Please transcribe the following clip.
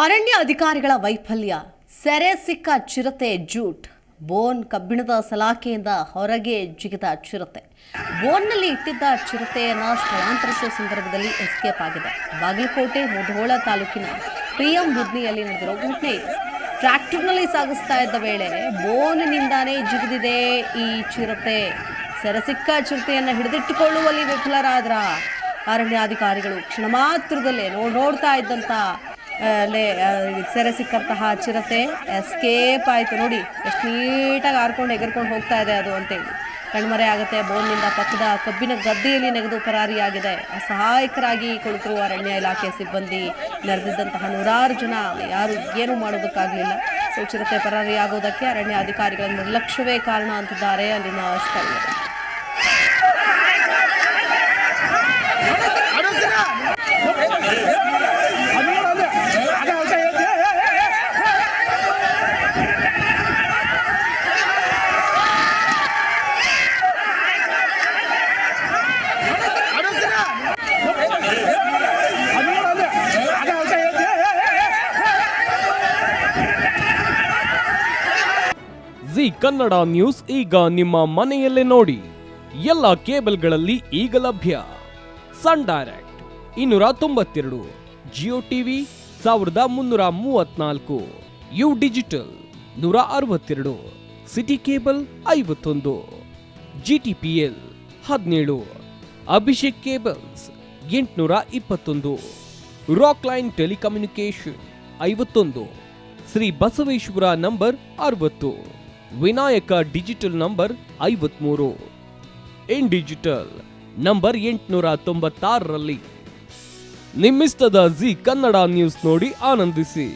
ಅರಣ್ಯ ಅಧಿಕಾರಿಗಳ ವೈಫಲ್ಯ, ಸೆರೆ ಸಿಕ್ಕ ಚಿರತೆ ಜೂಟ್, ಬೋನ್ ಕಬ್ಬಿಣದ ಸಲಾಕೆಯಿಂದ ಹೊರಗೆ ಜಿಗಿದ ಚಿರತೆ. ಬೋನ್ನಲ್ಲಿ ಇಟ್ಟಿದ್ದ ಚಿರತೆಯನ್ನು ಸ್ಥಳಾಂತರಿಸುವ ಸಂದರ್ಭದಲ್ಲಿ ಎಸ್ಕೇಪ್ ಆಗಿದೆ. ಬಾಗಲಕೋಟೆ ಮುಧೋಳ ತಾಲೂಕಿನ ಪ್ರಿಯಂ ಬುದ್ನಿಯಲ್ಲಿ ನಡೆದಿರೋ ಘಟನೆ. ಟ್ರ್ಯಾಕ್ಟರ್ನಲ್ಲಿ ಸಾಗಿಸ್ತಾ ಇದ್ದ ವೇಳೆ ಬೋನ್ನಿಂದಾನೇ ಜಿಗಿದಿದೆ ಈ ಚಿರತೆ. ಸೆರೆ ಸಿಕ್ಕ ಚಿರತೆಯನ್ನು ಹಿಡಿದಿಟ್ಟುಕೊಳ್ಳುವಲ್ಲಿ ವಿಫಲರಾದ್ರ ಅರಣ್ಯಾಧಿಕಾರಿಗಳು. ಕ್ಷಣ ಮಾತ್ರದಲ್ಲೇ ನೋಡ್ತಾ ಇದ್ದಂಥ ಸೆರೆ ಸಿಕ್ಕಂತಹ ಚಿರತೆ ಎಸ್ಕೇಪ್ ಆಯಿತು. ನೋಡಿ ಎಷ್ಟು ನೀಟಾಗಿ ಹಾರ್ಕೊಂಡು ಎಗರ್ಕೊಂಡು ಹೋಗ್ತಾ ಇದೆ ಅದು ಅಂತೇಳಿ ಕಣ್ಮರೆ ಆಗುತ್ತೆ. ಬೋನ್ನಿಂದ ಪಕ್ಕದ ಕಬ್ಬಿನ ಗದ್ದೆಯಲ್ಲಿ ನೆಗೆದು ಪರಾರಿಯಾಗಿದೆ. ಅಸಹಾಯಕರಾಗಿ ಕುಳಿತರು ಅರಣ್ಯ ಇಲಾಖೆ ಸಿಬ್ಬಂದಿ. ನೆರೆದಿದ್ದಂತಹ ನೂರಾರು ಜನ ಯಾರು ಏನೂ ಮಾಡೋದಕ್ಕಾಗಲಿಲ್ಲ. ಸೊ ಚಿರತೆ ಪರಾರಿಯಾಗೋದಕ್ಕೆ ಅರಣ್ಯ ಅಧಿಕಾರಿಗಳ ನಿರ್ಲಕ್ಷ್ಯವೇ ಕಾರಣ ಅಂತಿದ್ದಾರೆ ಅಲ್ಲಿನ ಸ್ಥಳೀಯರು. ಜಿ ಕನ್ನಡ ನ್ಯೂಸ್ ಈಗ ನಿಮ್ಮ ಮನೆಯಲ್ಲೇ ನೋಡಿ. ಎಲ್ಲ ಕೇಬಲ್ಗಳಲ್ಲಿ ಈಗ ಲಭ್ಯ. Sun Direct 292, Jio TV 1334, U digital 162, city cable 51, GTPL 17, Abhishek cables 821, Rockline telecommunication 51, Shri Basaveshwara number 60, Vinayaka digital number 53, in digital number 896ರಲ್ಲಿ. ನಿಮ್ಮಿಸ್ತದ ಜಿ ಕನ್ನಡ ನ್ಯೂಸ್ ನೋಡಿ ಆನಂದಿಸಿ.